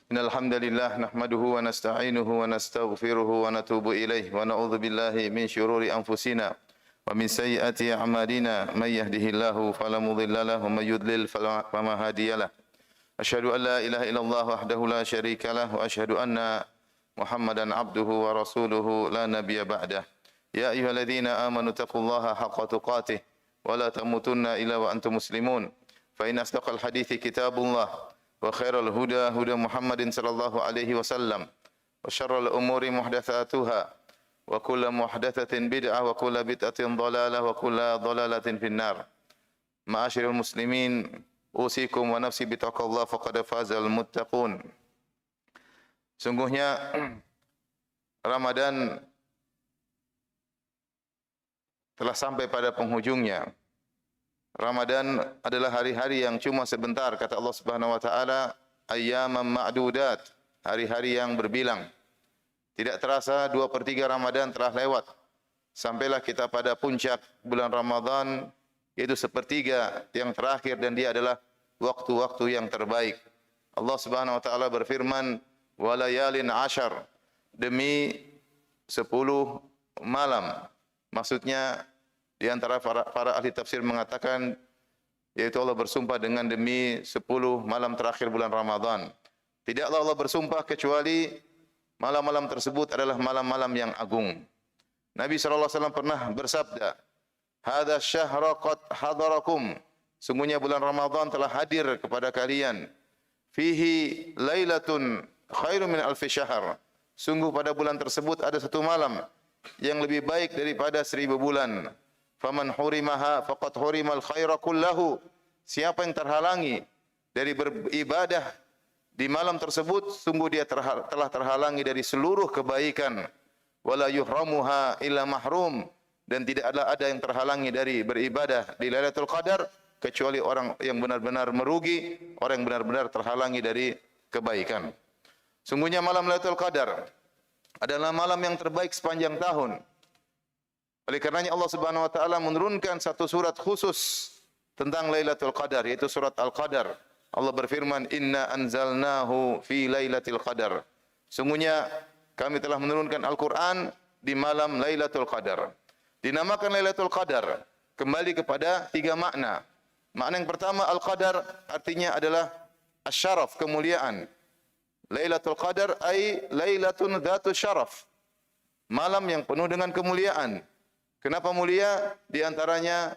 Innal hamdalillah nahmaduhu wa nasta'inuhu wa nastaghfiruhu wa natubu ilayh wa na'udzu billahi min shururi anfusina wa min sayyiati a'malina may yahdihillahu fala mudilla lahu wa may yudlil fala hadiyalah. Asyhadu an la ilaha illallah wahdahu la syarika lah wa asyhadu anna Muhammadan abduhu wa rasuluhu la nabiyya ba'dah. Ya ayyuhalladzina amanu taqullaha haqqa tuqatih wa la tamutunna illa wa antum muslimun. Fa in asdaqal hadithi kitabullah wa khairal huda huda Muhammadin sallallahu alaihi wasallam wa syarrul umuri muhdatsatuha wa kullu muhdatsatin bid'ah wa kullu bid'atin dhalalah wa kullu dhalalatin finnar. Ma'asyiral muslimin, usikum wa nafsi bitaqwallah faqad fazal muttaqun. Sungguhnya Ramadan telah sampai pada penghujungnya. Ramadan adalah hari-hari yang cuma sebentar, kata Allah Subhanahu wa taala, ayyaman ma'dudat, hari-hari yang berbilang. Tidak terasa 2/3 Ramadan telah lewat. Sampailah kita pada puncak bulan Ramadan, yaitu sepertiga yang terakhir, dan dia adalah waktu-waktu yang terbaik. Allah Subhanahu wa taala berfirman, wa layalin ashar, demi 10 malam. Maksudnya di antara para ahli tafsir mengatakan, yaitu Allah bersumpah dengan demi 10 malam terakhir bulan Ramadan. Tidaklah Allah bersumpah kecuali malam-malam tersebut adalah malam-malam yang agung. Nabi SAW pernah bersabda, hadza syahra qad hadarakum, sungguhnya bulan Ramadan telah hadir kepada kalian. Fihi lailatun khairum min alfi syahr, sungguh pada bulan tersebut ada satu malam yang lebih baik daripada 1000 bulan. Faman hurimaha faqad hurimal khaira kullahu, siapa yang terhalangi dari beribadah di malam tersebut, sungguh dia telah terhalangi dari seluruh kebaikan. Wala yuhramuha illa mahrum, dan tidaklah ada yang terhalangi dari beribadah di Lailatul Qadar kecuali orang yang benar-benar merugi, orang yang benar-benar terhalangi dari kebaikan. Sungguhnya malam Lailatul Qadar adalah malam yang terbaik sepanjang tahun. Oleh karenanya Allah Subhanahu wa taala menurunkan satu surat khusus tentang Lailatul Qadar, yaitu surat Al-Qadar. Allah berfirman, inna anzalnahu fi Lailatul Qadar. Sungguhnya kami telah menurunkan Al-Qur'an di malam Lailatul Qadar. Dinamakan Lailatul Qadar kembali kepada 3 makna. Makna yang pertama, Al-Qadar artinya adalah asyaraf, kemuliaan. Lailatul Qadar ay lailatun dzatu syaraf, malam yang penuh dengan kemuliaan. Kenapa mulia? Di antaranya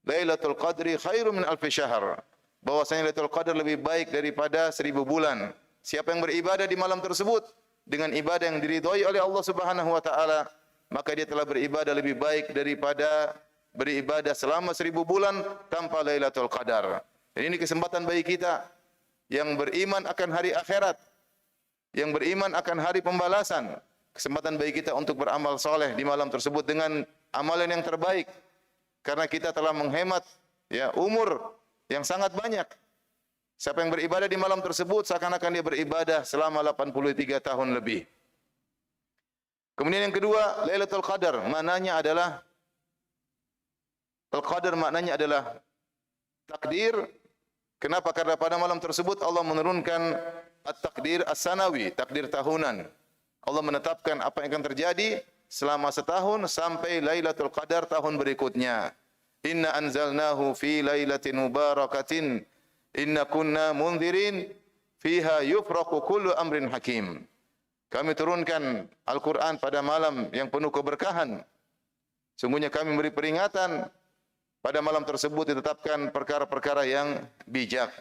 Lailatul Qadri khairum min alfi syahr, bahwasanya Lailatul Qadar lebih baik daripada 1000 bulan. Siapa yang beribadah di malam tersebut dengan ibadah yang diridhai oleh Allah Subhanahu wa taala, maka dia telah beribadah lebih baik daripada beribadah selama 1000 bulan tanpa Lailatul Qadar. Dan ini kesempatan bagi kita yang beriman akan hari akhirat, yang beriman akan hari pembalasan. Kesempatan bagi kita untuk beramal soleh di malam tersebut dengan amalan yang terbaik. Karena kita telah menghemat umur yang sangat banyak. Siapa yang beribadah di malam tersebut seakan-akan dia beribadah selama 83 tahun lebih. Kemudian yang kedua, Lailatul Qadar maknanya adalah Al-Qadar maknanya adalah takdir. Kenapa? Karena pada malam tersebut Allah menurunkan at-takdir as-sanawi, takdir tahunan. Allah menetapkan apa yang akan terjadi selama setahun sampai Lailatul Qadar tahun berikutnya. Inna anzalnahu fi lailatin mubarakatin inna kunna munzirin fiha yufraqu kullu amrin hakim. Kami turunkan Al-Quran pada malam yang penuh keberkahan. Sungguhnya kami memberi peringatan, pada malam tersebut ditetapkan perkara-perkara yang bijak.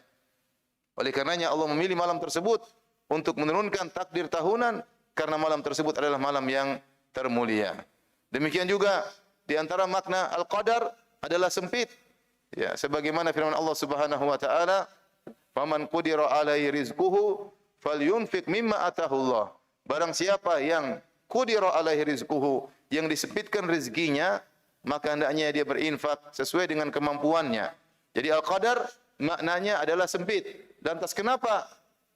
Oleh karenanya Allah memilih malam tersebut untuk menurunkan takdir tahunan, karena malam tersebut adalah malam yang termulia. Demikian juga di antara makna Al-Qadar adalah sempit. Ya, sebagaimana firman Allah Subhanahu wa taala, "Faman qudira 'alaihi rizquhu falyunfiq mimma atahu Allah." Barang siapa yang qudira 'alaihi rizquhu, yang disempitkan rezekinya, maka hendaknya dia berinfak sesuai dengan kemampuannya. Jadi Al-Qadar maknanya adalah sempit. Lantas kenapa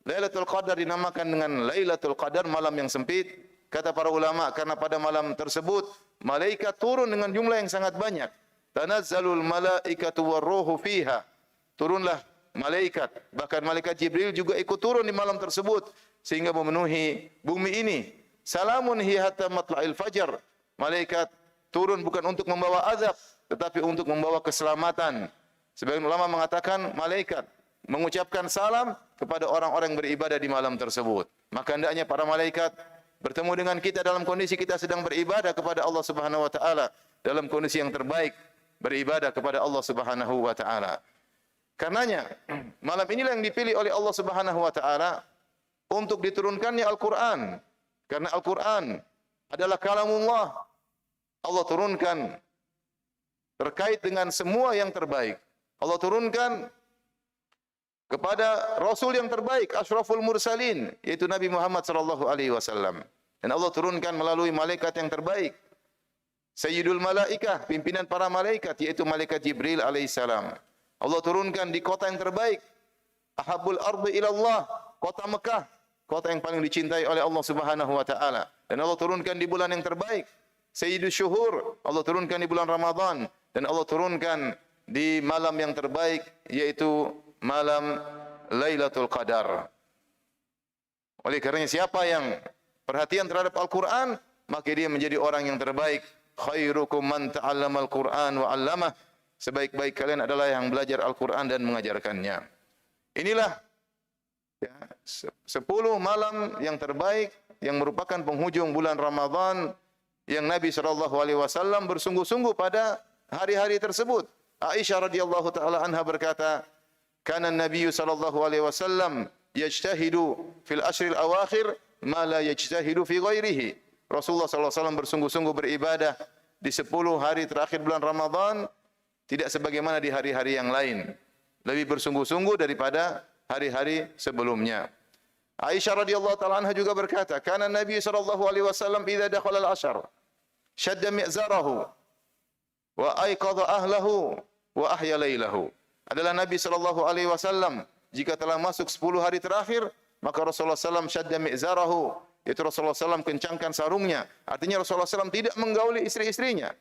Lailatul Qadar dinamakan dengan Lailatul Qadar, malam yang sempit? Kata para ulama, karena pada malam tersebut malaikat turun dengan jumlah yang sangat banyak. Tanazzalul malaikatu warruhu fiha. Turunlah malaikat. Bahkan malaikat Jibril juga ikut turun di malam tersebut sehingga memenuhi bumi ini. Salamun hiya hatta matla'il fajar. Malaikat turun bukan untuk membawa azab, tetapi untuk membawa keselamatan. Sebagian ulama mengatakan malaikat mengucapkan salam kepada orang-orang yang beribadah di malam tersebut. Maka hendaknya para malaikat bertemu dengan kita dalam kondisi kita sedang beribadah kepada Allah Subhanahu wa taala, dalam kondisi yang terbaik, beribadah kepada Allah Subhanahu wa taala. Karenanya malam inilah yang dipilih oleh Allah Subhanahu wa taala untuk diturunkannya Al-Qur'an. Karena Al-Qur'an adalah kalamullah. Allah turunkan terkait dengan semua yang terbaik. Allah turunkan kepada Rasul yang terbaik, Ashraful Mursalin, yaitu Nabi Muhammad sallallahu alaihi wasallam. Dan Allah turunkan melalui malaikat yang terbaik, Sayyidul Malaikah, pimpinan para malaikat, yaitu malaikat Jibril alaihissalam. Allah turunkan di kota yang terbaik, Ahabul Ardi ilallah, kota Mekah, kota yang paling dicintai oleh Allah Subhanahu wa taala. Dan Allah turunkan di bulan yang terbaik, Sayyidus Syuhur, Allah turunkan di bulan Ramadan, dan Allah turunkan di malam yang terbaik, yaitu malam Lailatul Qadar. Oleh karenanya siapa yang perhatian terhadap Al-Quran, maka dia menjadi orang yang terbaik. Khairukum man ta'allamal Qur'an wa 'allamah. Sebaik-baik kalian adalah yang belajar Al-Quran dan mengajarkannya. Inilah ya, 10 malam yang terbaik yang merupakan penghujung bulan Ramadan yang Nabi SAW bersungguh-sungguh pada hari-hari tersebut. Aisyah radhiyallahu taala anha berkata, "Kana Nabi sallallahu alaihi wasallam yajtahidu fil ashril awakhir ma la yajtahidu fi ghairihi." Rasulullah sallallahu alaihi wasallam bersungguh-sungguh beribadah di 10 hari terakhir bulan Ramadan tidak sebagaimana di hari-hari yang lain. Lebih bersungguh-sungguh daripada hari-hari sebelumnya. Aisyah radhiyallahu taala anha juga berkata, "Kana Nabi sallallahu alaihi wasallam idza dakhala al-ashr shadda mi'zarahu wa ayqadha ahlahu wa ahya lailahu." Adalah Nabi sallallahu alaihi wasallam jika telah masuk 10 hari terakhir, maka Rasulullah sallallahu syadda mi'zarahu, yaitu Rasulullah sallallahu kencangkan sarungnya. Artinya Rasulullah sallallahu tidak menggauli istri-istrinya.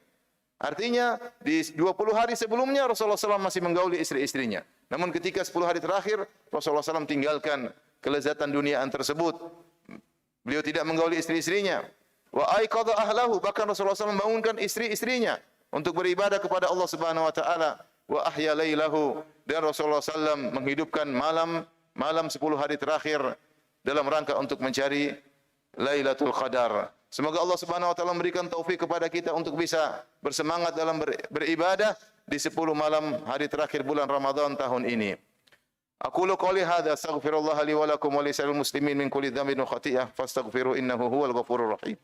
Artinya di 20 hari sebelumnya Rasulullah sallallahu masih menggauli istri-istrinya. Namun ketika 10 hari terakhir Rasulullah sallallahu tinggalkan kelezatan duniaan tersebut. Beliau tidak menggauli istri-istrinya. Wa aiqadha ahlahu, bahkan Rasulullah sallallahu membangunkan istri-istrinya untuk beribadah kepada Allah Subhanahu wa taala. Wa ahya lailahu, dan Rasulullah sallallahu menghidupkan malam 10 hari terakhir dalam rangka untuk mencari Lailatul Qadar. Semoga Allah Subhanahu wa taala memberikan taufik kepada kita untuk bisa bersemangat dalam beribadah di 10 malam hari terakhir bulan Ramadan tahun ini. Aqulu qouli hadza astaghfirullah li wa lakum wa lisa'il muslimin min kulli dhanbin wa khati'ah fastaghfiru innahu huwal ghafurur rahim.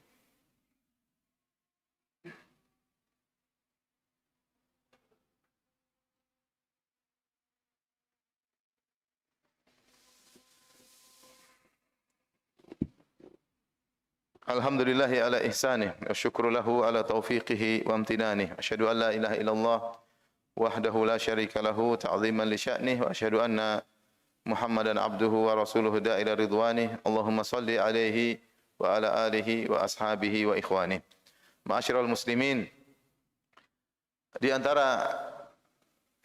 Alhamdulillahi ala ihsanih, wa syukru lahu ala taufiqihi wa amtinanih. Asyhadu an la ilaha illallah wahdahu la syarika lahu ta'ziman li sya'nih, wa asyhadu anna Muhammadan abduhu wa rasuluhu da'ila ridwanih. Allahumma salli alaihi wa ala alihi wa ashabihi wa ikhwanih. Ma'asyiral muslimin, di antara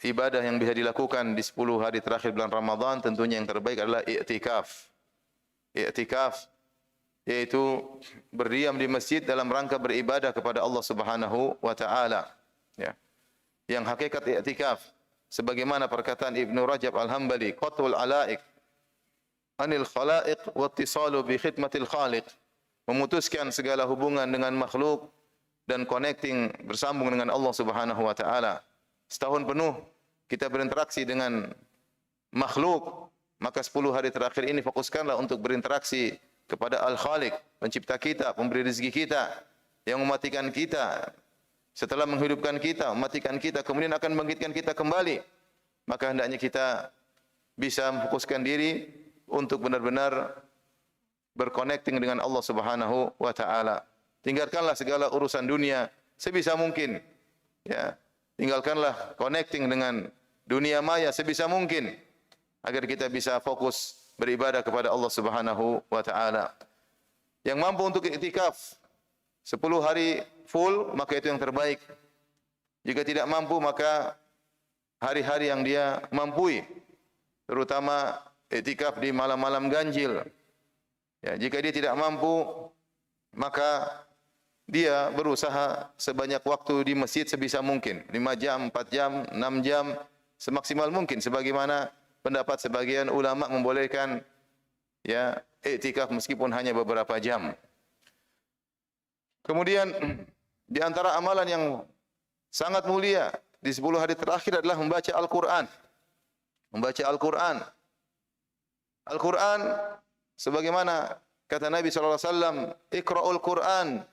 ibadah yang bisa dilakukan di 10 hari terakhir bulan Ramadan tentunya yang terbaik adalah i'tikaf. I'tikaf yaitu berdiam di masjid dalam rangka beribadah kepada Allah Subhanahu wa taala, ya. Yang hakikat i'tikaf sebagaimana perkataan Ibnu Rajab Al-Hambali, qatul alaik anil khalaiq wa ittisalu bi khidmatil khaliq, memutuskan segala hubungan dengan makhluk dan connecting bersambung dengan Allah Subhanahu wa taala. Setahun penuh kita berinteraksi dengan makhluk, maka 10 hari terakhir ini fokuskanlah untuk berinteraksi kepada Al-Khaliq, pencipta kita, pemberi rezeki kita, yang mematikan kita, setelah menghidupkan kita, mematikan kita, kemudian akan membangkitkan kita kembali. Maka hendaknya kita bisa memfokuskan diri untuk benar-benar berconnecting dengan Allah Subhanahu wa taala. Tinggalkanlah segala urusan dunia sebisa mungkin, ya. Tinggalkanlah connecting dengan dunia maya sebisa mungkin agar kita bisa fokus beribadah kepada Allah Subhanahu wa taala. Yang mampu untuk iktikaf 10 hari full, maka itu yang terbaik. Jika tidak mampu, maka hari-hari yang dia mampu. terutama iktikaf di malam-malam ganjil. Ya, jika dia tidak mampu, maka dia berusaha sebanyak waktu di masjid sebisa mungkin. 5 jam, 4 jam, 6 jam, semaksimal mungkin. Sebagaimana pendapat sebagian ulama membolehkan ya iktikaf meskipun hanya beberapa jam. Kemudian di antara amalan yang sangat mulia di 10 hari terakhir adalah membaca Al-Quran. Membaca Al-Quran. Al-Quran sebagaimana kata Nabi SAW, Iqra'ul Quran,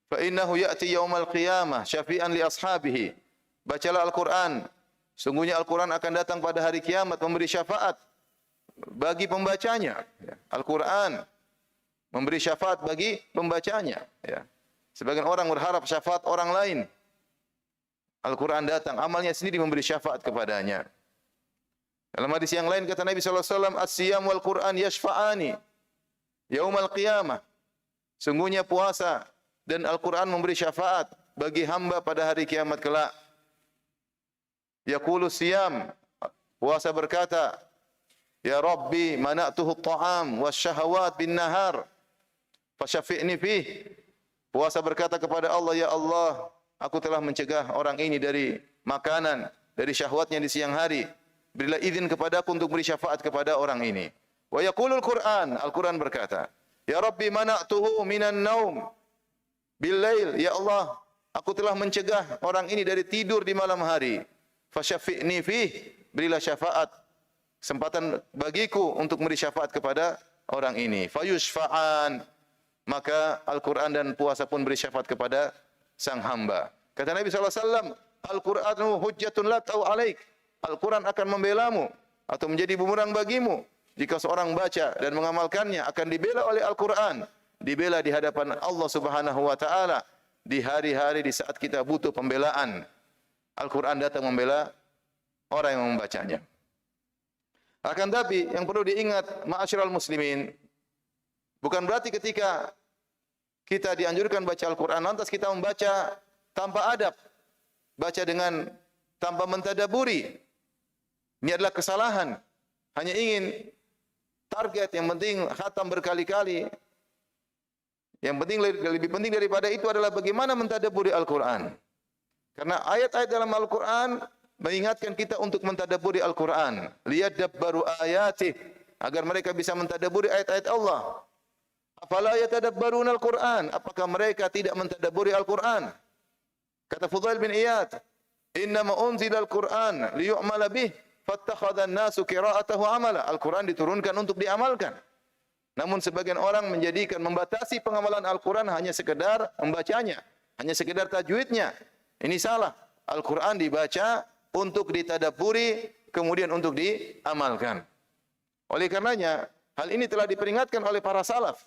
fa innahu ya'ti yaumal qiyamah syafi'an li ashabihi. Bacalah Al-Quran. Sungguhnya Al-Quran akan datang pada hari kiamat memberi syafaat bagi pembacanya. Al-Quran memberi syafaat bagi pembacanya. Ya. Sebagian orang berharap syafaat orang lain. Al-Quran datang, amalnya sendiri memberi syafaat kepadanya. Dalam hadis yang lain kata Nabi SAW, As-siyam wal Quran yashfa'ani yaumal qiyamah. Sungguhnya puasa dan Al-Quran memberi syafaat bagi hamba pada hari kiamat kelak. Yaqulu siyam, puasa berkata, Ya Rabbi mana'tuhu at-ta'am wasyahawat bin nahar fasyafi'ni fih. Puasa berkata kepada Allah, Ya Allah, aku telah mencegah orang ini dari makanan, dari syahwatnya di siang hari. Berilah izin kepadaku untuk beri syafaat kepada orang ini. Wa yaqulul Qur'an, Al-Quran berkata, Ya Rabbi mana'tuhu minan naum bil-lail. Ya Allah, aku telah mencegah orang ini dari tidur di malam hari. Fasyafi'ni fih, berilah syafaat, kesempatan bagiku untuk beri syafaat kepada orang ini. Fayushfa'an, maka Al-Quran dan puasa pun beri syafaat kepada sang hamba. Kata Nabi SAW, Al-Quranu hujjatun lak aw alaik. Al-Quran akan membelamu atau menjadi bumerang bagimu. Jika seorang baca dan mengamalkannya, akan dibela oleh Al-Quran. Dibela di hadapan Allah Subhanahu wa ta'ala. Di hari-hari di saat kita butuh pembelaan, Al-Quran datang membela orang yang membacanya. Akan tapi yang perlu diingat ma'asyiral muslimin, bukan berarti ketika kita dianjurkan baca Al-Quran, lantas kita membaca tanpa adab. Baca dengan tanpa mentadaburi. Ini adalah kesalahan. Hanya ingin target, yang penting khatam berkali-kali. Yang penting, lebih penting daripada itu adalah bagaimana mentadaburi Al-Quran. Karena ayat-ayat dalam Al-Quran mengingatkan kita untuk mentadaburi Al-Quran. Liyadabbaru ayatih. Agar mereka bisa mentadaburi ayat-ayat Allah. Afala yatadabbaruna Al-Quran. Apakah mereka tidak mentadaburi Al-Quran? Kata Fudail bin Iyad, Innama unzila Al-Quran liyu'mala bih, fattakhadhan nasu qira'atahu amala. Al-Quran diturunkan untuk diamalkan. Namun sebagian orang menjadikan, membatasi pengamalan Al-Quran hanya sekedar membacanya, hanya sekedar tajwidnya. Ini salah. Al-Quran dibaca untuk ditadaburi, kemudian untuk diamalkan. Oleh karenanya, hal ini telah diperingatkan oleh para salaf.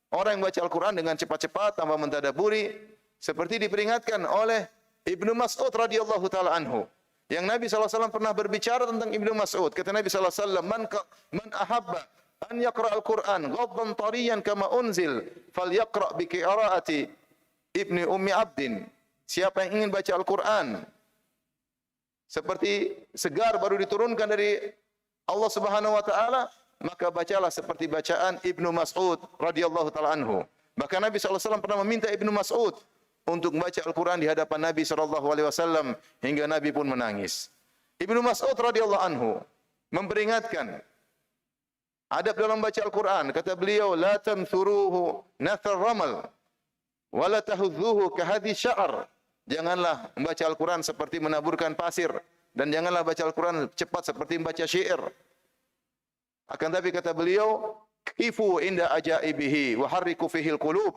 Orang yang baca Al-Quran dengan cepat-cepat tanpa mentadaburi, seperti diperingatkan oleh Ibnu Mas'ud radhiyallahu taala anhu. Yang Nabi SAW pernah berbicara tentang Ibnu Mas'ud. Kata Nabi SAW, Man ahabba an yaqra' al-Quran ghaddan tariyan kama unzil falyaqra' bi qira'ati Ibni Ummi Abdin. Siapa yang ingin baca Al-Quran seperti segar baru diturunkan dari Allah Subhanahu wa taala, maka bacalah seperti bacaan Ibnu Mas'ud radhiyallahu taala anhu. Maka Nabi SAW pernah meminta Ibnu Mas'ud untuk membaca Al-Quran di hadapan Nabi SAW hingga Nabi pun menangis. Ibnu Mas'ud radhiyallahu anhu memperingatkan adab dalam baca Al-Quran. Kata beliau, la tamthuruhu nathar ramal wa la tahudzuhu kahadhi sya'ar. Janganlah membaca Al-Quran seperti menaburkan pasir, dan janganlah baca Al-Quran cepat seperti membaca syair. Akan tapi kata beliau, kifu inda ajaibihi wa harriku fihil qulub.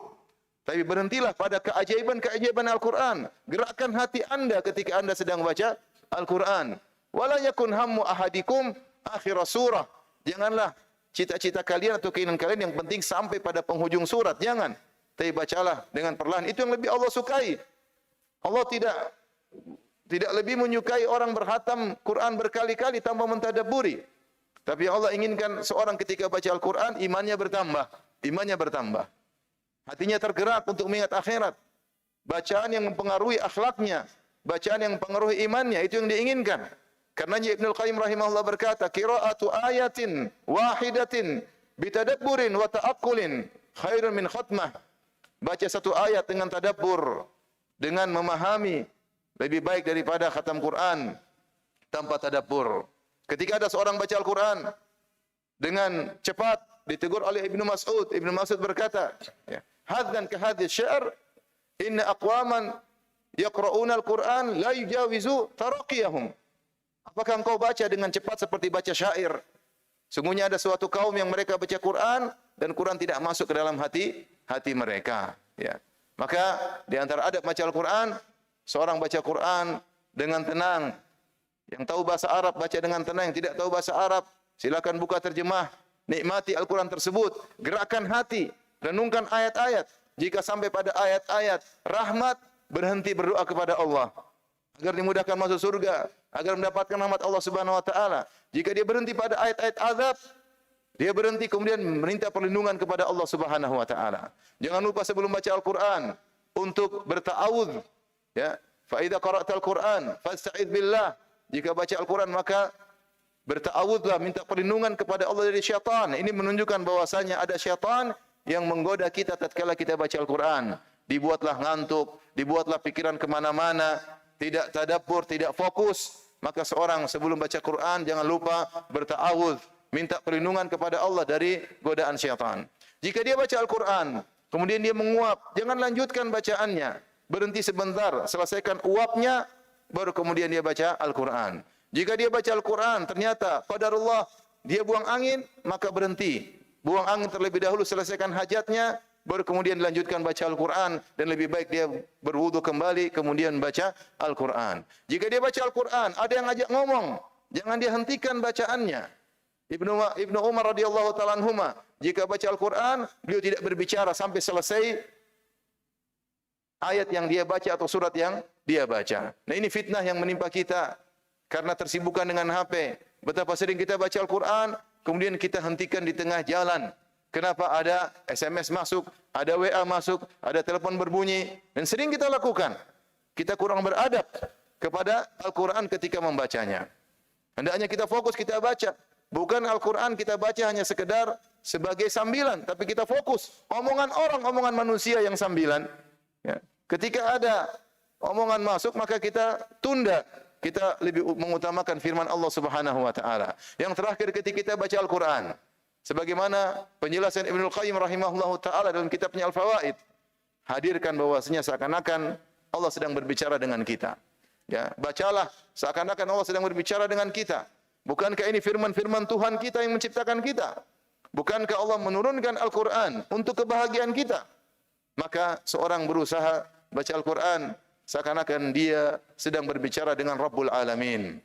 Tapi berhentilah pada keajaiban-keajaiban Al-Quran. Gerakkan hati anda ketika anda sedang baca Al-Quran. Wala yakun hammu ahadikum akhir surah. Janganlah cita-cita kalian atau keinginan kalian yang penting sampai pada penghujung surat. Jangan. Tapi bacalah dengan perlahan. Itu yang lebih Allah sukai. Allah tidak lebih menyukai orang berhatam Quran berkali-kali tanpa mentadaburi. Tapi Allah inginkan seorang ketika baca Al-Quran, imannya bertambah. Imannya bertambah. Hatinya tergerak untuk mengingat akhirat. Bacaan yang mempengaruhi akhlaknya. Bacaan yang mempengaruhi imannya. Itu yang diinginkan. Karenanya Ibnu Qayyim rahimahullah berkata, qira'atu ayatin wahidatin bitadabburin wa ta'aqqulin khairun min khatmah. Baca satu ayat dengan tadabbur, dengan memahami, lebih baik daripada khatam Quran tanpa tadabbur. Ketika ada seorang baca Al-Quran dengan cepat, ditegur oleh Ibnu Mas'ud. Ibnu Mas'ud berkata, haddan ka hadhihi sya'r, inna aqwaman yaqra'una al-Quran la yujawizu taraqiyahum. Apakah engkau baca dengan cepat seperti baca syair? Sungguhnya ada suatu kaum yang mereka baca Quran dan Quran tidak masuk ke dalam hati mereka. Ya. Maka di antara adab baca Al-Quran, seorang baca Quran dengan tenang. Yang tahu bahasa Arab baca dengan tenang, yang tidak tahu bahasa Arab silakan buka terjemah, nikmati Al-Quran tersebut, gerakkan hati, renungkan ayat-ayat. Jika sampai pada ayat-ayat rahmat, berhenti berdoa kepada Allah agar dimudahkan masuk surga, agar mendapatkan rahmat Allah Subhanahu wa taala. Jika dia berhenti pada ayat-ayat azab, dia berhenti kemudian meminta perlindungan kepada Allah Subhanahu wa taala. Jangan lupa sebelum baca Al-Qur'an untuk berta'awudz, ya. Fa idza qara'tal Qur'an fasta'idz billah. Jika baca Al-Qur'an maka berta'awudzlah, minta perlindungan kepada Allah dari syaitan. Ini menunjukkan bahwasanya ada syaitan yang menggoda kita tatkala kita baca Al-Qur'an. Dibuatlah ngantuk, dibuatlah pikiran kemana-mana, tidak tadabbur, tidak fokus. Maka seorang sebelum baca Quran jangan lupa berta'awudz, minta perlindungan kepada Allah dari godaan syaitan. Jika dia baca Al-Quran, kemudian dia menguap, jangan lanjutkan bacaannya. Berhenti sebentar, selesaikan uapnya, baru kemudian dia baca Al-Quran. Jika dia baca Al-Quran, ternyata qadarullah, dia buang angin, maka berhenti. Buang angin terlebih dahulu, selesaikan hajatnya, baru kemudian dilanjutkan baca Al-Quran, dan lebih baik dia berwudu kembali, kemudian baca Al-Quran. Jika dia baca Al-Quran, ada yang ajak ngomong, jangan dia hentikan bacaannya. Ibnu Umar radhiyallahu ta'ala anhuma, jika baca Al-Quran, beliau tidak berbicara sampai selesai ayat yang dia baca atau surat yang dia baca. Nah, ini fitnah yang menimpa kita karena tersibukkan dengan HP. Betapa sering kita baca Al-Quran, kemudian kita hentikan di tengah jalan. Kenapa? Ada SMS masuk, ada WA masuk, ada telepon berbunyi, dan sering kita lakukan. Kita kurang beradab kepada Al-Quran ketika membacanya. Hendaknya kita fokus, kita baca. Bukan Al-Quran kita baca hanya sekedar sebagai sambilan, tapi kita fokus. Omongan orang, omongan manusia yang sambilan. Ya. Ketika ada omongan masuk, maka kita tunda. Kita lebih mengutamakan firman Allah Subhanahu wa taala. Yang terakhir ketika kita baca Al-Quran, sebagaimana penjelasan Ibnu Qayyim rahimahullahu taala dalam kitabnya Al-Fawaid, hadirkan bahwasanya seakan-akan Allah sedang berbicara dengan kita. Ya, bacalah seakan-akan Allah sedang berbicara dengan kita. Bukankah ini firman-firman Tuhan kita yang menciptakan kita? Bukankah Allah menurunkan Al-Quran untuk kebahagiaan kita? Maka seorang berusaha baca Al-Quran seakan-akan dia sedang berbicara dengan Rabbul Alamin.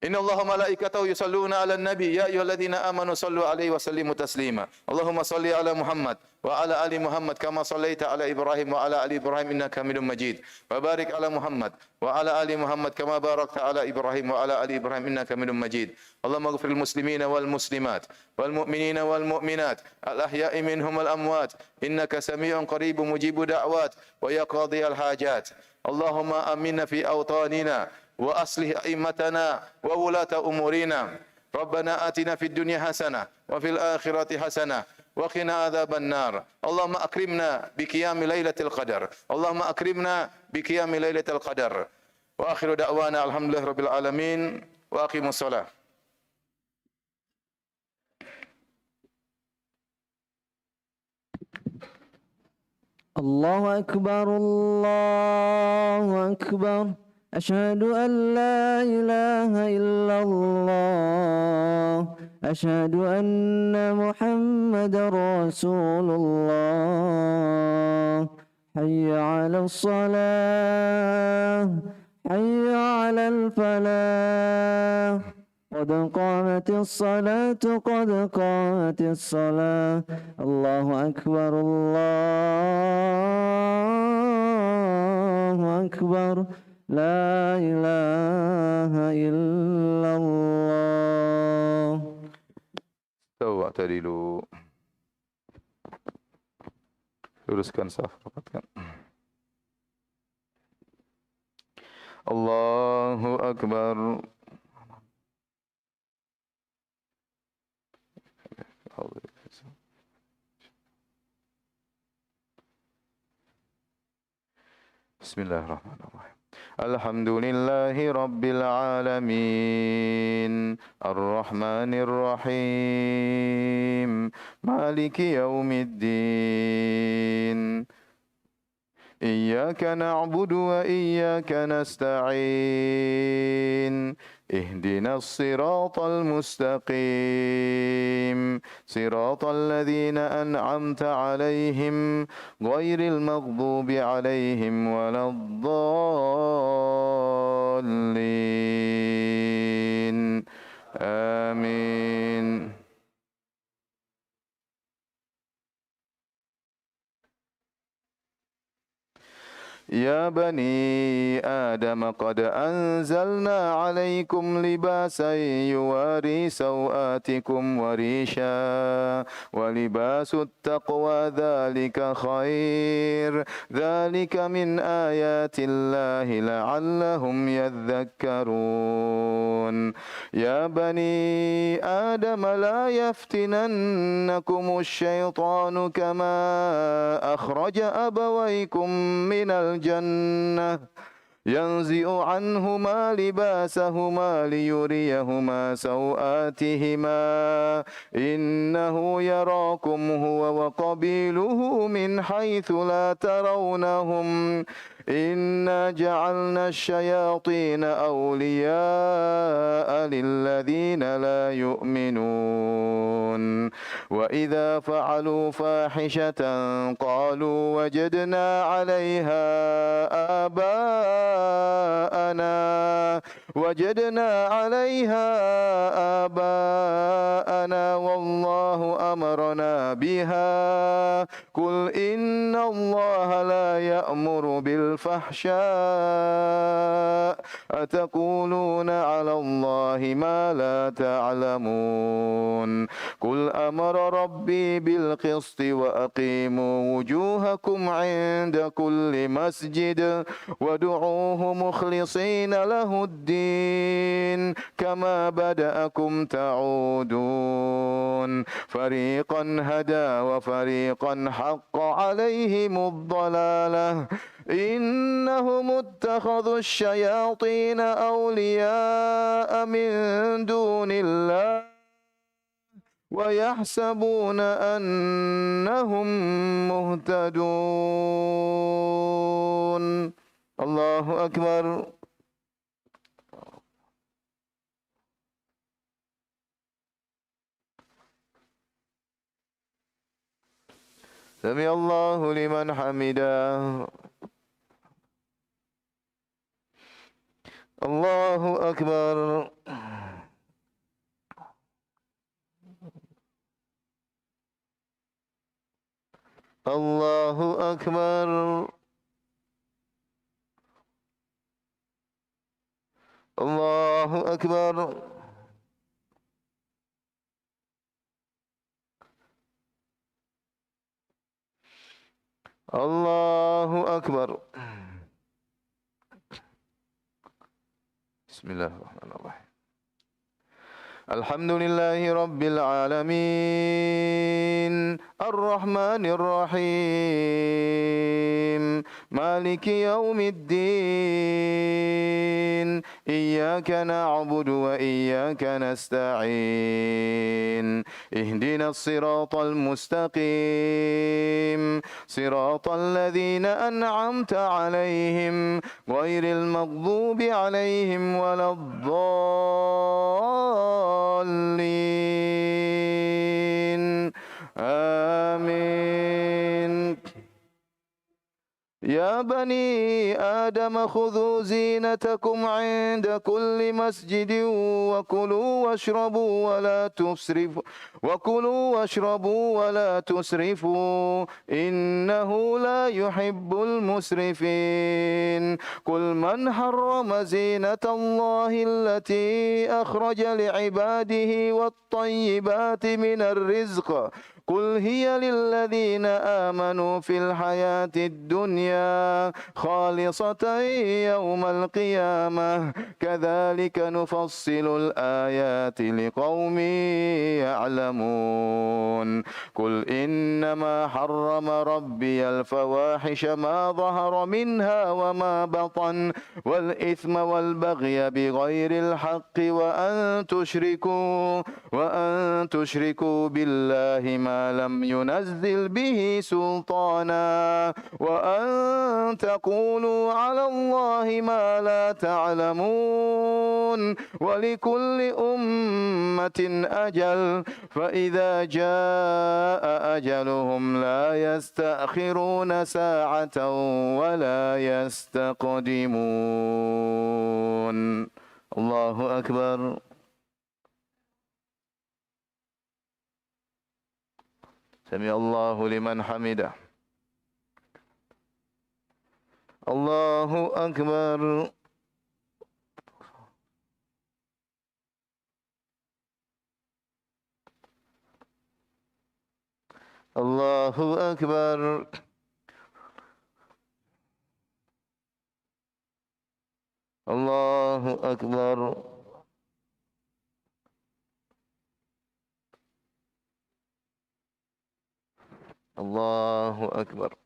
Inna Allaha malaikatahu yusalluna ala nabi ya ayyuhalladzina amanu sallu alaihi wa sallimu taslima. Allahumma salli ala Muhammad wa ala ali Muhammad kama sallaita ala Ibrahim wa ala ali Ibrahim innaka Hamidum Majid. Wa barik ala Muhammad wa ala ali Muhammad kama barakta ala Ibrahim wa ala ali Ibrahim innaka Hamidum Majid. Allahumma ighfir lil muslimina wal muslimat wal mu'minina wal mu'minat al ahya'i minhum wal amwat innaka samii'un qaribun mujibud da'wat wa ya qadhiyal hajat. Allahumma aminna fi awtanina وأصلح أئمتنا وولاة أمورنا ربنا آتنا في الدنيا حسنة وفي الآخرة حسنة وقنا عذاب النار اللهم أكرمنا بقيام ليلة القدر اللهم أكرمنا بقيام ليلة القدر وآخر دعوانا الحمد لله رب العالمين وأقيموا الصلاة. الله أكبر الله أكبر أشهد أن لا إله إلا الله أشهد أن محمد رسول الله حي على الصلاة حي على الفلاح قد قامت الصلاة قد قامت الصلاة الله أكبر الله أكبر لا إله إلا الله. Tawa tadilu. Luruskan saf, rapatkan. Allahu أكبر. بسم الله الرحمن الرحيم. الحمد لله رب العالمين الرحمن الرحيم مالك يوم الدين إياك نعبد وإياك نستعين اهدنا الصراط المستقيم صراط الذين أنعمت عليهم غير المغضوب عليهم ولا الضالين آمين. يا بني آدم قد أنزلنا عليكم لباسا يواري سوآتكم وريشا ولباس التقوى ذلك خير ذلك من آيات الله لعلهم يذكرون. يا بني آدم لا يفتننكم الشيطان كما أخرج أبويكم من الجنة ينزع عنهما لباسهما ليريهما سوآتهما إنه يراكم هو وقبيله من حيث لا ترونهم إنا جعلنا الشياطين أولياء للذين لا يؤمنون وإذا فعلوا فاحشة قالوا وجدنا عليها آباءنا والله أمرنا بها قل إن الله لا يأمر بالفحشاء أتقولون على الله ما لا تعلمون قل أمر ربي بالقسط وأقيموا وجوهكم عند كل مسجد وادعوه مخلصين له الدين كما بدأكم تعودون فريقا هدى وفريقا حق عليهم الضلالة إنهم اتخذوا الشياطين أولياء من دون الله ويحسبون أنهم مهتدون. الله أكبر. سمع الله لمن حمده. الله أكبر. الله أكبر. الله أكبر. الله أكبر. بسم الله الرحمن الرحيم. الحمد لله رب العالمين الرحمن الرحيم مالك يوم الدين إياك نعبد وإياك نستعين اهدنا الصراط المستقيم صراط الذين أنعمت عليهم غير المغضوب عليهم ولا الضالين آمين. يا بني آدم خذوا زينتكم عند كل مسجد وكلوا واشربوا ولا تسرفوا إنه لا يحب المسرفين قل من حرم زينة الله التي أخرج لعباده والطيبات من الرزق قل هي للذين آمنوا في الحياة الدنيا خالصة يوم القيامة كذلك نفصل الآيات لقوم يعلمون قل إنما حرم ربي الفواحش ما ظهر منها وما بطن والإثم والبغي بغير الحق وأن تشركوا بالله ما لم ينزل به سلطانا وأن تقولوا على الله ما لا تعلمون ولكل أمة أجل فإذا جاء أجلهم لا يستأخرون ساعة ولا يستقدمون الله أكبر سمع الله لمن حمده الله أكبر الله أكبر الله أكبر الله أكبر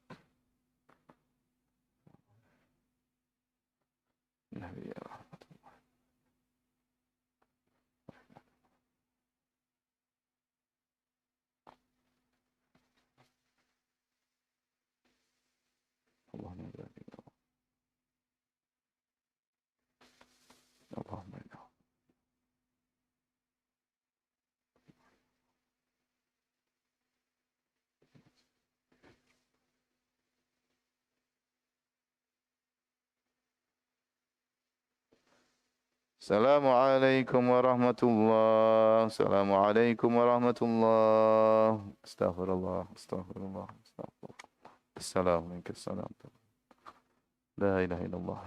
Assalamualaikum warahmatullahi Assalamualaikum warahmatullahi Astaghfirullah Astaghfirullah Astaghfirullah Assalamualaikum La ilaha illallah